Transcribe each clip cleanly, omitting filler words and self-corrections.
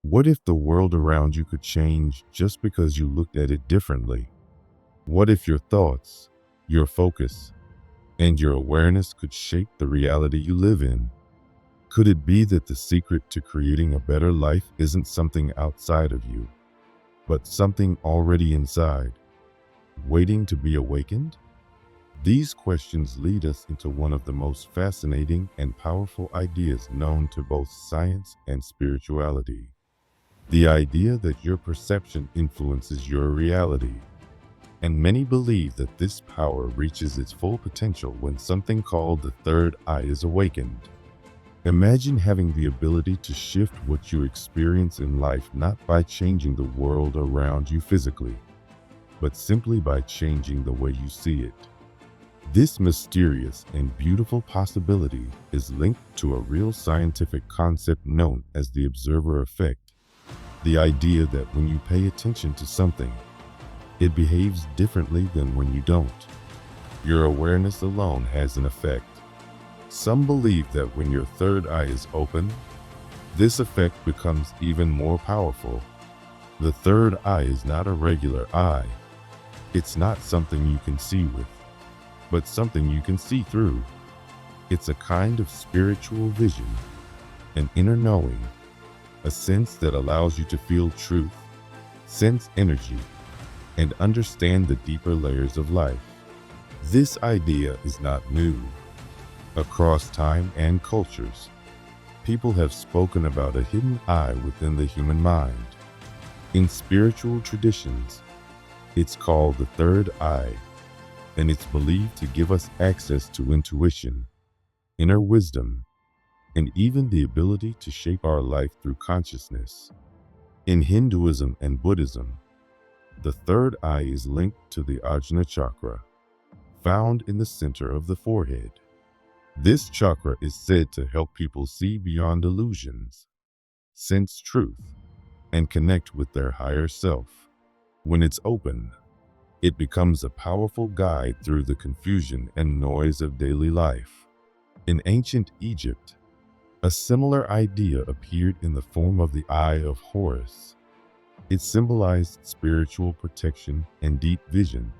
What if the world around you could change just because you looked at it differently? What if your thoughts, your focus, and your awareness could shape the reality you live in? Could it be that the secret to creating a better life isn't something outside of you, but something already inside, waiting to be awakened? These questions lead us into one of the most fascinating and powerful ideas known to both science and spirituality. The idea that your perception influences your reality. And many believe that this power reaches its full potential when something called the third eye is awakened. Imagine having the ability to shift what you experience in life not by changing the world around you physically, but simply by changing the way you see it. This mysterious and beautiful possibility is linked to a real scientific concept known as the observer effect, the idea that when you pay attention to something, it behaves differently than when you don't. Your awareness alone has an effect. Some believe that when your third eye is open, this effect becomes even more powerful. The third eye is not a regular eye. It's not something you can see with, but something you can see through. It's a kind of spiritual vision, an inner knowing, a sense that allows you to feel truth, sense energy, and understand the deeper layers of life. This idea is not new. Across time and cultures, people have spoken about a hidden eye within the human mind. In spiritual traditions, it's called the third eye, and it's believed to give us access to intuition, inner wisdom, and even the ability to shape our life through consciousness. In Hinduism and Buddhism, the third eye is linked to the Ajna chakra, found in the center of the forehead. This chakra is said to help people see beyond illusions, sense truth, and connect with their higher self. When it's open, it becomes a powerful guide through the confusion and noise of daily life. In ancient Egypt, a similar idea appeared in the form of the Eye of Horus. It symbolized spiritual protection and deep vision,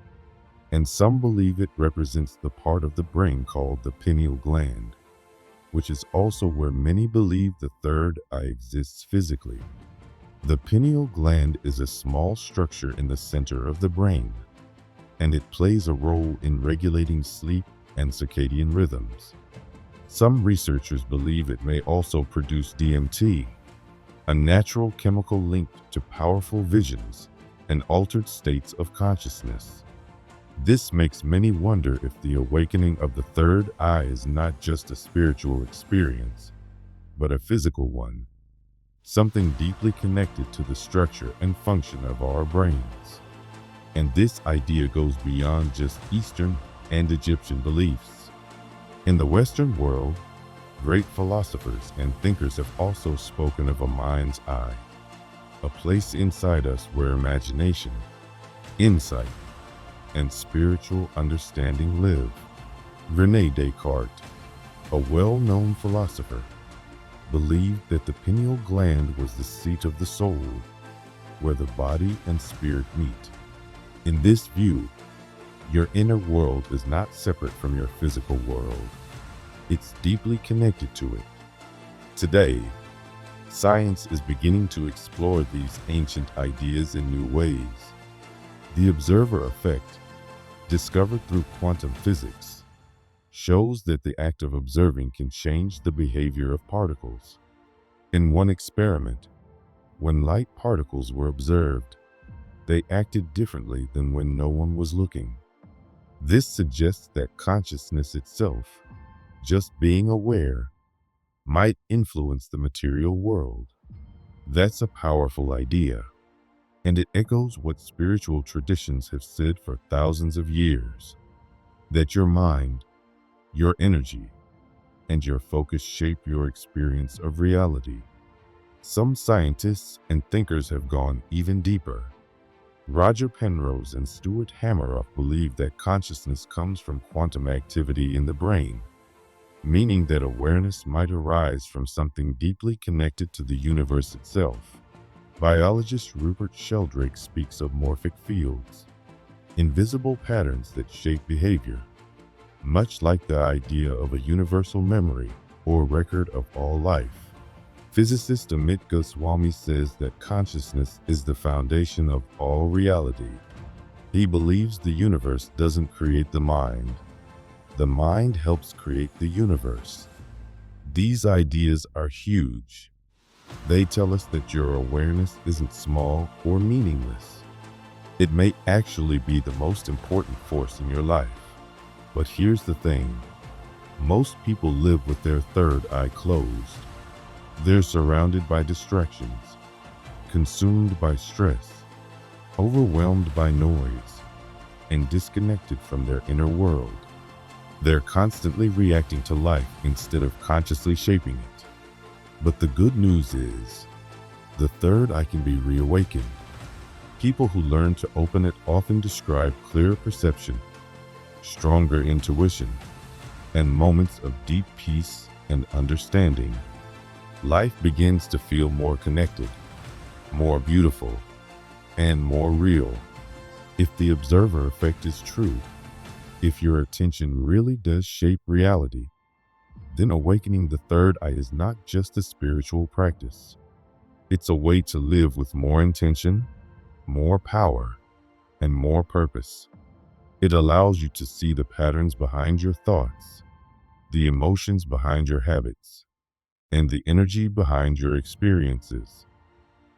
and some believe it represents the part of the brain called the pineal gland, which is also where many believe the third eye exists physically. The pineal gland is a small structure in the center of the brain, and it plays a role in regulating sleep and circadian rhythms. Some researchers believe it may also produce DMT, a natural chemical linked to powerful visions and altered states of consciousness. This makes many wonder if the awakening of the third eye is not just a spiritual experience, but a physical one, something deeply connected to the structure and function of our brains. And this idea goes beyond just Eastern and Egyptian beliefs. In the Western world, great philosophers and thinkers have also spoken of a mind's eye, a place inside us where imagination, insight, and spiritual understanding live. René Descartes, a well-known philosopher, believed that the pineal gland was the seat of the soul, where the body and spirit meet. In this view, your inner world is not separate from your physical world. It's deeply connected to it. Today, science is beginning to explore these ancient ideas in new ways. The observer effect, discovered through quantum physics, shows that the act of observing can change the behavior of particles. In one experiment, when light particles were observed, they acted differently than when no one was looking. This suggests that consciousness itself, just being aware, might influence the material world. That's a powerful idea, and it echoes what spiritual traditions have said for thousands of years, that your mind, your energy, and your focus shape your experience of reality. Some scientists and thinkers have gone even deeper. Roger Penrose and Stuart Hameroff believe that consciousness comes from quantum activity in the brain, meaning that awareness might arise from something deeply connected to the universe itself. Biologist Rupert Sheldrake speaks of morphic fields, invisible patterns that shape behavior, much like the idea of a universal memory or record of all life. Physicist Amit Goswami says that consciousness is the foundation of all reality. He believes the universe doesn't create the mind helps create the universe. These ideas are huge. They tell us that your awareness isn't small or meaningless. It may actually be the most important force in your life. But here's the thing. Most people live with their third eye closed. They're surrounded by distractions, consumed by stress, overwhelmed by noise, and disconnected from their inner world. They're constantly reacting to life instead of consciously shaping it. But the good news is, the third eye can be reawakened. People who learn to open it often describe clearer perception, stronger intuition, and moments of deep peace and understanding. Life begins to feel more connected, more beautiful, and more real. If the observer effect is true, if your attention really does shape reality, then awakening the third eye is not just a spiritual practice. It's a way to live with more intention, more power, and more purpose. It allows you to see the patterns behind your thoughts, the emotions behind your habits, and the energy behind your experiences.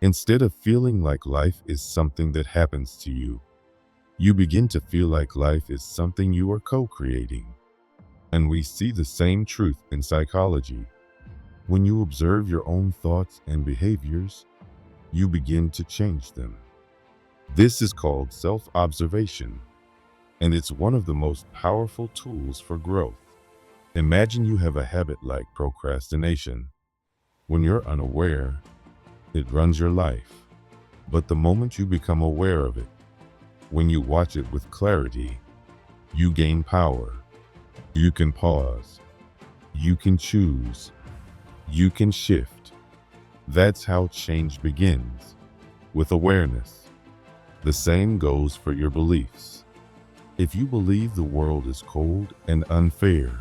Instead of feeling like life is something that happens to you, you begin to feel like life is something you are co-creating. And we see the same truth in psychology. When you observe your own thoughts and behaviors, you begin to change them. This is called self-observation, and it's one of the most powerful tools for growth. Imagine you have a habit like procrastination. When you're unaware, it runs your life. But the moment you become aware of it, when you watch it with clarity, you gain power. You can pause. You can choose. You can shift. That's how change begins, with awareness. The same goes for your beliefs. If you believe the world is cold and unfair,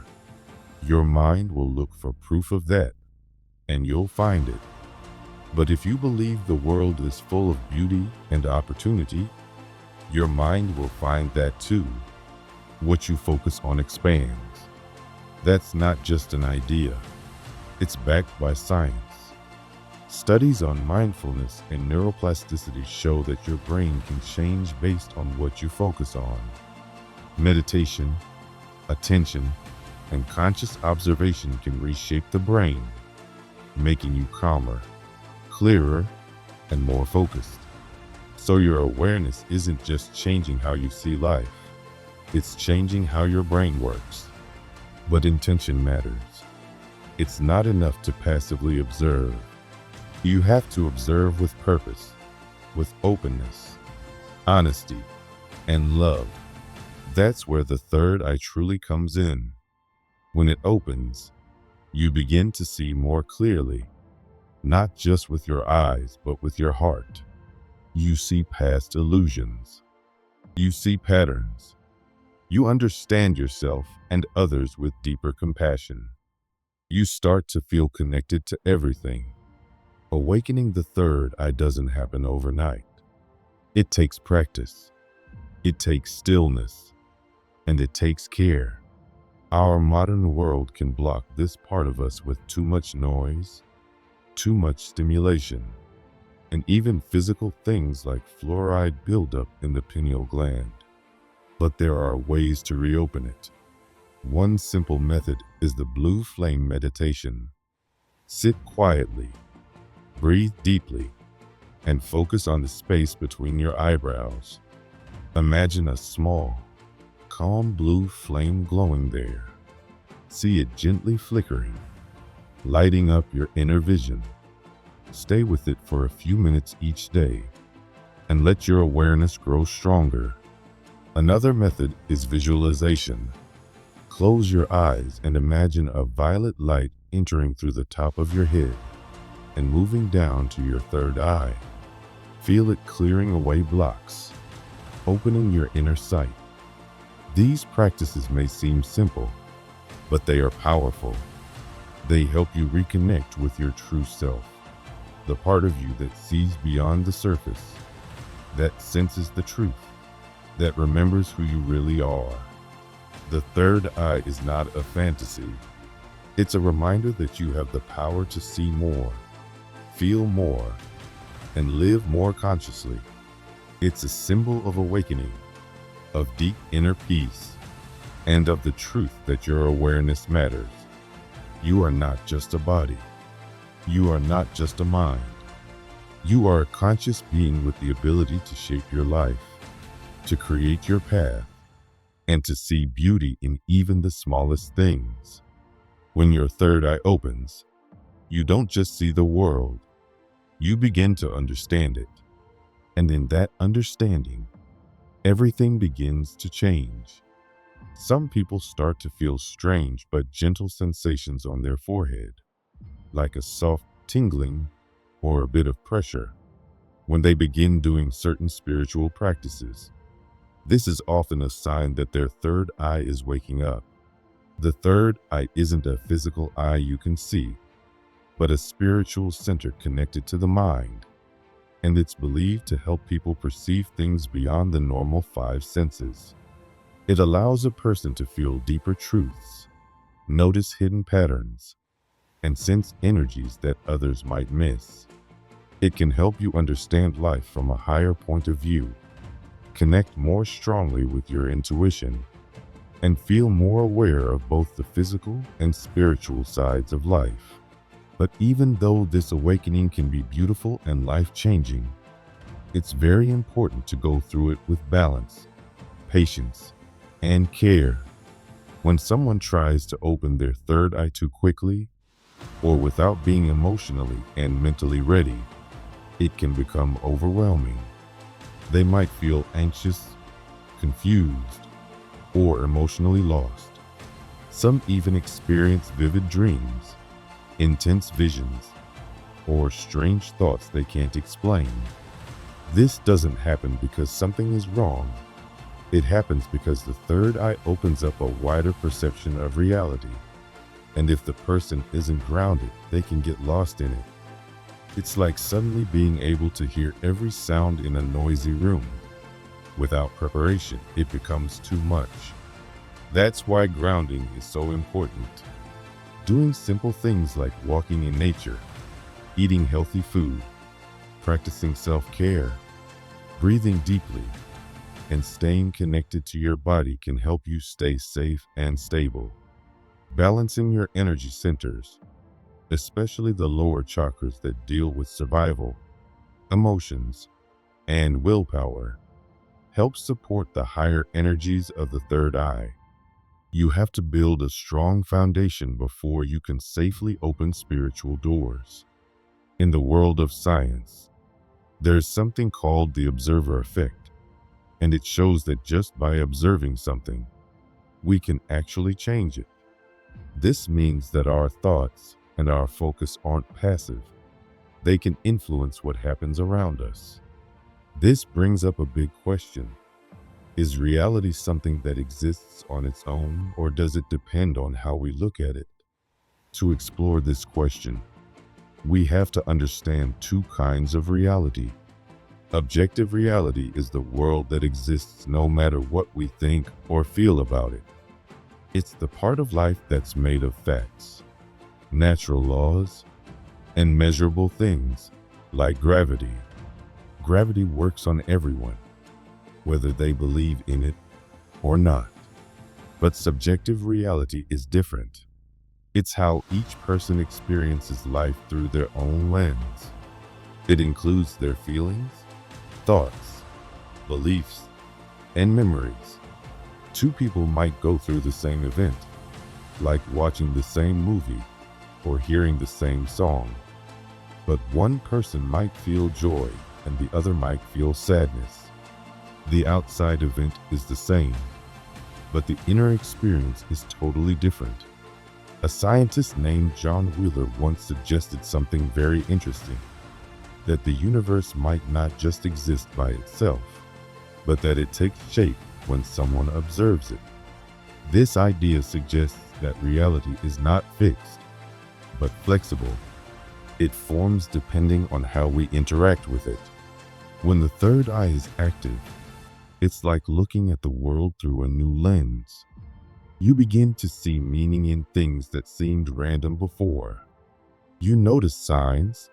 your mind will look for proof of that, and you'll find it. But if you believe the world is full of beauty and opportunity, your mind will find that too. What you focus on expands. That's not just an idea. It's backed by science. Studies on mindfulness and neuroplasticity show that your brain can change based on what you focus on. Meditation, attention, and conscious observation can reshape the brain, making you calmer, clearer, and more focused. So your awareness isn't just changing how you see life, it's changing how your brain works. But intention matters. It's not enough to passively observe. You have to observe with purpose, with openness, honesty, and love. That's where the third eye truly comes in. When it opens, you begin to see more clearly, not just with your eyes, but with your heart. You see past illusions. You see patterns. You understand yourself and others with deeper compassion. You start to feel connected to everything. Awakening the third eye doesn't happen overnight. It takes practice. It takes stillness. And it takes care. Our modern world can block this part of us with too much noise, too much stimulation, and even physical things like fluoride buildup in the pineal gland. But there are ways to reopen it. One simple method is the blue flame meditation. Sit quietly, breathe deeply, and focus on the space between your eyebrows. Imagine a small, calm blue flame glowing there. See it gently flickering, lighting up your inner vision. Stay with it for a few minutes each day, and let your awareness grow stronger. Another method is visualization. Close your eyes and imagine a violet light entering through the top of your head and moving down to your third eye. Feel it clearing away blocks, opening your inner sight. These practices may seem simple, but they are powerful. They help you reconnect with your true self, the part of you that sees beyond the surface, that senses the truth, that remembers who you really are. The third eye is not a fantasy. It's a reminder that you have the power to see more, feel more, and live more consciously. It's a symbol of awakening, of deep inner peace, and of the truth that your awareness matters. You are not just a body. You are not just a mind. You are a conscious being with the ability to shape your life, to create your path, and to see beauty in even the smallest things. When your third eye opens, you don't just see the world, you begin to understand it. And in that understanding, everything begins to change. Some people start to feel strange but gentle sensations on their forehead, like a soft tingling or a bit of pressure, when they begin doing certain spiritual practices. This is often a sign that their third eye is waking up. The third eye isn't a physical eye you can see, but a spiritual center connected to the mind, and it's believed to help people perceive things beyond the normal five senses. It allows a person to feel deeper truths, notice hidden patterns, and sense energies that others might miss. It can help you understand life from a higher point of view, connect more strongly with your intuition, and feel more aware of both the physical and spiritual sides of life. But even though this awakening can be beautiful and life-changing, it's very important to go through it with balance, patience, and care. When someone tries to open their third eye too quickly, or without being emotionally and mentally ready, it can become overwhelming. They might feel anxious, confused, or emotionally lost. Some even experience vivid dreams, intense visions, or strange thoughts they can't explain. This doesn't happen because something is wrong. It happens because the third eye opens up a wider perception of reality. And if the person isn't grounded, they can get lost in it. It's like suddenly being able to hear every sound in a noisy room. Without preparation, it becomes too much. That's why grounding is so important. Doing simple things like walking in nature, eating healthy food, practicing self-care, breathing deeply, and staying connected to your body can help you stay safe and stable. Balancing your energy centers, especially the lower chakras that deal with survival, emotions, and willpower, helps support the higher energies of the third eye. You have to build a strong foundation before you can safely open spiritual doors. In the world of science, there's something called the observer effect, and it shows that just by observing something, we can actually change it. This means that our thoughts and our focus aren't passive. They can influence what happens around us. This brings up a big question. Is reality something that exists on its own, or does it depend on how we look at it? To explore this question, we have to understand two kinds of reality. Objective reality is the world that exists no matter what we think or feel about it. It's the part of life that's made of facts, natural laws, and measurable things like gravity. Gravity works on everyone, whether they believe in it or not. But subjective reality is different. It's how each person experiences life through their own lens. It includes their feelings, thoughts, beliefs, and memories. Two people might go through the same event, like watching the same movie or hearing the same song. But one person might feel joy and the other might feel sadness. The outside event is the same, but the inner experience is totally different. A scientist named John Wheeler once suggested something very interesting. that the universe might not just exist by itself, but that it takes shape when someone observes it. This idea suggests that reality is not fixed, but flexible. It forms depending on how we interact with it. When the third eye is active, it's like looking at the world through a new lens. You begin to see meaning in things that seemed random before. You notice signs,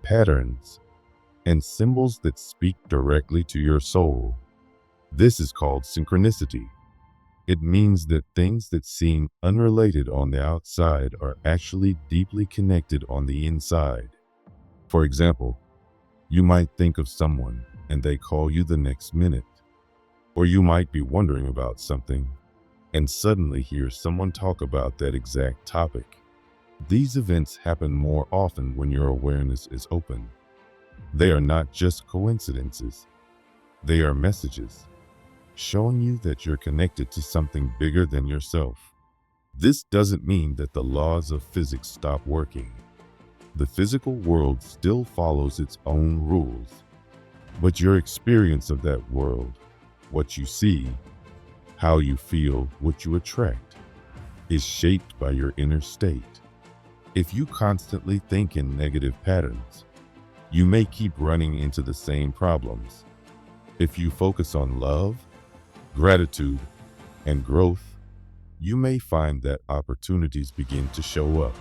patterns, and symbols that speak directly to your soul. This is called synchronicity. It means that things that seem unrelated on the outside are actually deeply connected on the inside. For example, you might think of someone and they call you the next minute. Or you might be wondering about something and suddenly hear someone talk about that exact topic. These events happen more often when your awareness is open. They are not just coincidences. They are messages, showing you that you're connected to something bigger than yourself. This doesn't mean that the laws of physics stop working. The physical world still follows its own rules, but your experience of that world, what you see, how you feel, what you attract, is shaped by your inner state. If you constantly think in negative patterns, you may keep running into the same problems. If you focus on love, gratitude, and growth, you may find that opportunities begin to show up.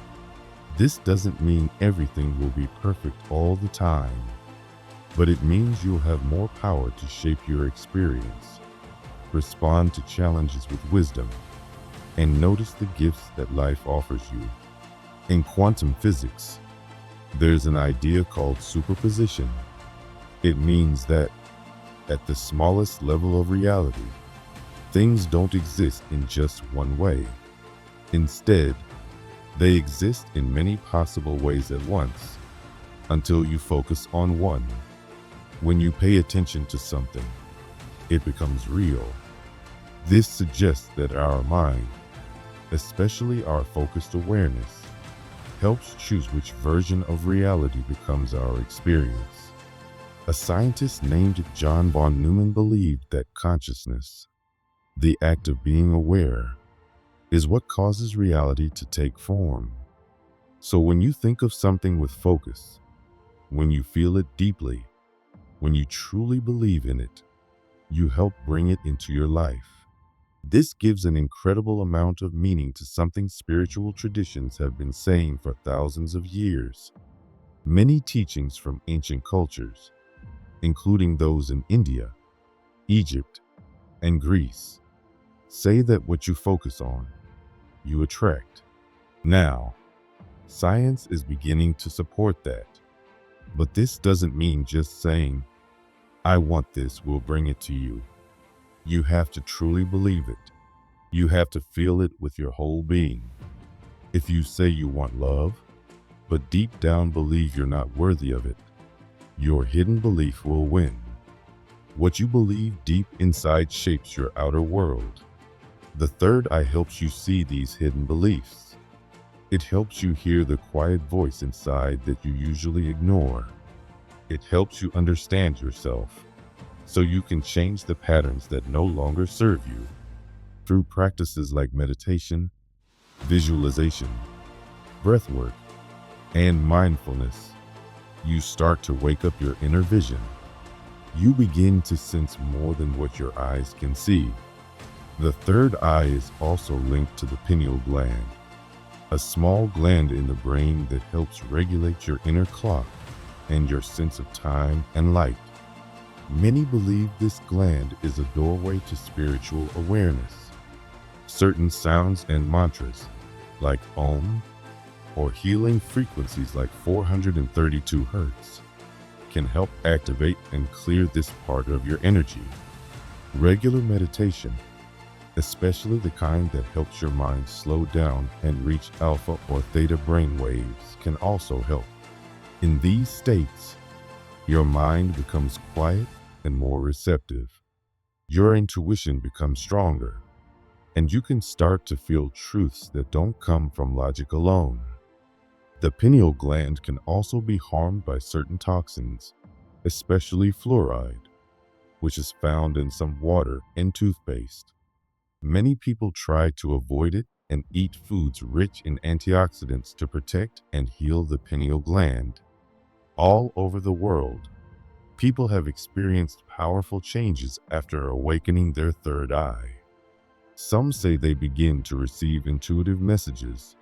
This doesn't mean everything will be perfect all the time, but it means you'll have more power to shape your experience, respond to challenges with wisdom, and notice the gifts that life offers you. In quantum physics, there's an idea called superposition. It means that at the smallest level of reality, things don't exist in just one way. Instead, they exist in many possible ways at once, until you focus on one. When you pay attention to something, it becomes real. This suggests that our mind, especially our focused awareness, helps choose which version of reality becomes our experience. A scientist named John von Neumann believed that consciousness, the act of being aware, is what causes reality to take form. So when you think of something with focus, when you feel it deeply, when you truly believe in it, you help bring it into your life. This gives an incredible amount of meaning to something spiritual traditions have been saying for thousands of years. Many teachings from ancient cultures, including those in India, Egypt, and Greece, say that what you focus on, you attract. Now, science is beginning to support that. But this doesn't mean just saying, "I want this" will bring it to you. You have to truly believe it. You have to feel it with your whole being. If you say you want love, but deep down believe you're not worthy of it, your hidden belief will win. What you believe deep inside shapes your outer world. The third eye helps you see these hidden beliefs. It helps you hear the quiet voice inside that you usually ignore. It helps you understand yourself, so you can change the patterns that no longer serve you. Through practices like meditation, visualization, breathwork, and mindfulness, you start to wake up your inner vision. You begin to sense more than what your eyes can see. The third eye is also linked to the pineal gland, a small gland in the brain that helps regulate your inner clock and your sense of time and light. Many believe this gland is a doorway to spiritual awareness. Certain sounds and mantras, like Om, or healing frequencies like 432 Hz, can help activate and clear this part of your energy. Regular meditation, especially the kind that helps your mind slow down and reach alpha or theta brain waves, can also help. In these states, your mind becomes quiet and more receptive. Your intuition becomes stronger, and you can start to feel truths that don't come from logic alone. The pineal gland can also be harmed by certain toxins, especially fluoride, which is found in some water and toothpaste. Many people try to avoid it and eat foods rich in antioxidants to protect and heal the pineal gland. All over the world, people have experienced powerful changes after awakening their third eye. Some say they begin to receive intuitive messages,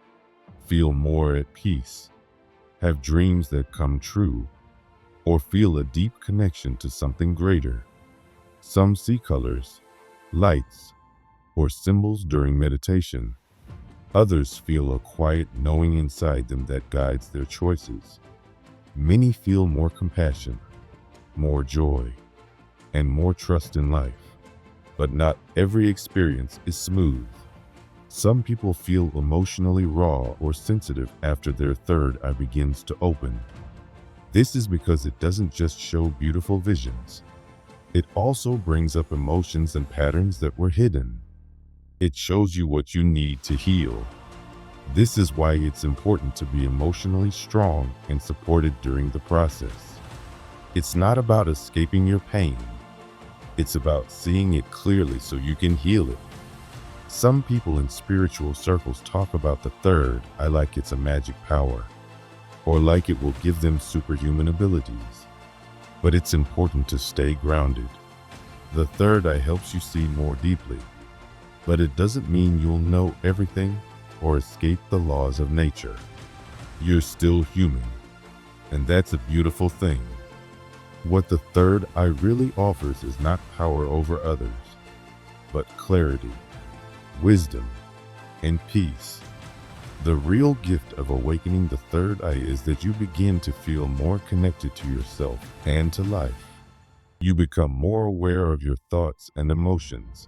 feel more at peace, have dreams that come true, or feel a deep connection to something greater. Some see colors, lights, or symbols during meditation. Others feel a quiet knowing inside them that guides their choices. Many feel more compassion, more joy, and more trust in life. But not every experience is smooth. Some people feel emotionally raw or sensitive after their third eye begins to open. This is because it doesn't just show beautiful visions. It also brings up emotions and patterns that were hidden. It shows you what you need to heal. This is why it's important to be emotionally strong and supported during the process. It's not about escaping your pain. It's about seeing it clearly so you can heal it. Some people in spiritual circles talk about the third eye like it's a magic power, or like it will give them superhuman abilities. But it's important to stay grounded. The third eye helps you see more deeply, but it doesn't mean you'll know everything or escape the laws of nature. You're still human, and that's a beautiful thing. What the third eye really offers is not power over others, but clarity, wisdom, and peace. The real gift of awakening the third eye is that you begin to feel more connected to yourself and to life. You become more aware of your thoughts and emotions,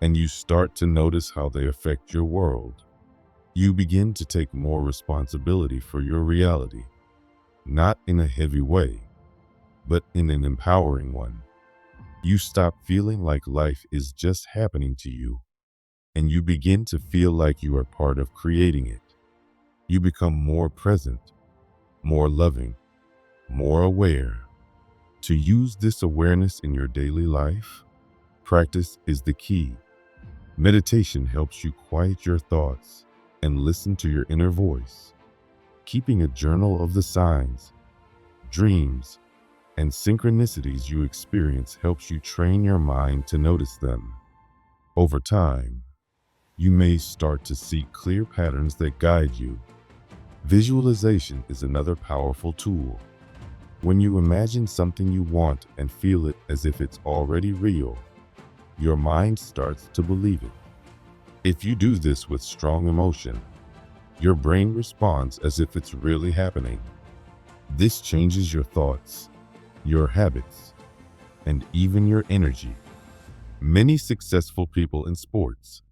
and you start to notice how they affect your world. You begin to take more responsibility for your reality, not in a heavy way, but in an empowering one. You stop feeling like life is just happening to you, and you begin to feel like you are part of creating it. You become more present, more loving, more aware. To use this awareness in your daily life, practice is the key. Meditation helps you quiet your thoughts and listen to your inner voice. Keeping a journal of the signs, dreams, and synchronicities you experience helps you train your mind to notice them. Over time, you may start to see clear patterns that guide you. Visualization is another powerful tool. When you imagine something you want and feel it as if it's already real, your mind starts to believe it. If you do this with strong emotion, your brain responds as if it's really happening. This changes your thoughts, your habits, and even your energy. Many successful people in sports,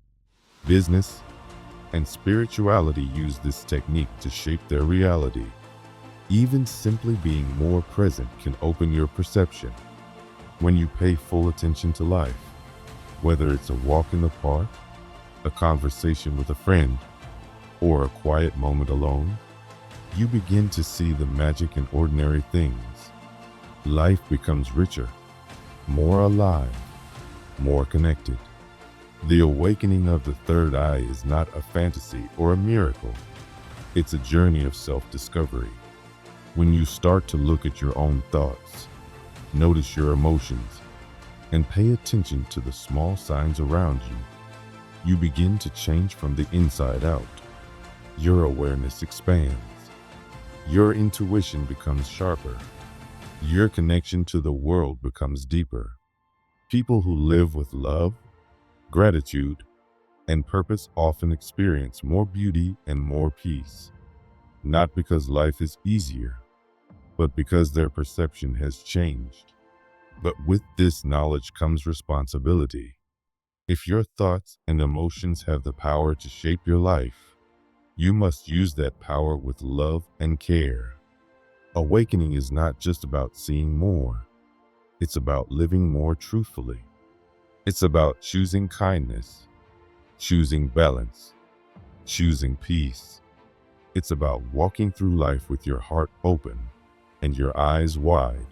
business, and spirituality use this technique to shape their reality. Even simply being more present can open your perception. When you pay full attention to life, whether it's a walk in the park, a conversation with a friend, or a quiet moment alone, you begin to see the magic in ordinary things. Life becomes richer, more alive, more connected. The awakening of the third eye is not a fantasy or a miracle. It's a journey of self-discovery. When you start to look at your own thoughts, notice your emotions, and pay attention to the small signs around you, you begin to change from the inside out. Your awareness expands. Your intuition becomes sharper. Your connection to the world becomes deeper. People who live with love, gratitude, and purpose often experience more beauty and more peace, not because life is easier, but because their perception has changed. But with this knowledge comes responsibility. If your thoughts and emotions have the power to shape your life, you must use that power with love and care. Awakening is not just about seeing more. It's about living more truthfully. It's about choosing kindness, choosing balance, choosing peace. It's about walking through life with your heart open and your eyes wide,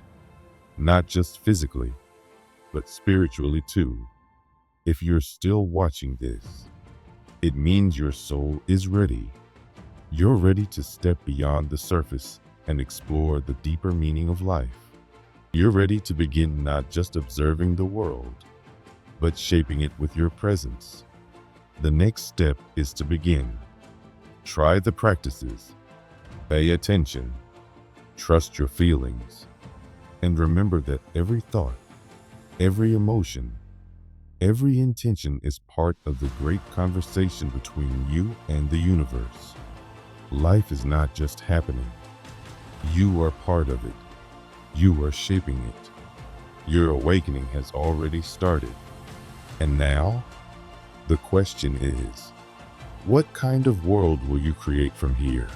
not just physically, but spiritually too. If you're still watching this, it means your soul is ready. You're ready to step beyond the surface and explore the deeper meaning of life. You're ready to begin not just observing the world, but shaping it with your presence. The next step is to begin. Try the practices. Pay attention. Trust your feelings. And remember that every thought, every emotion, every intention is part of the great conversation between you and the universe. Life is not just happening. You are part of it. You are shaping it. Your awakening has already started. And now, the question is, what kind of world will you create from here?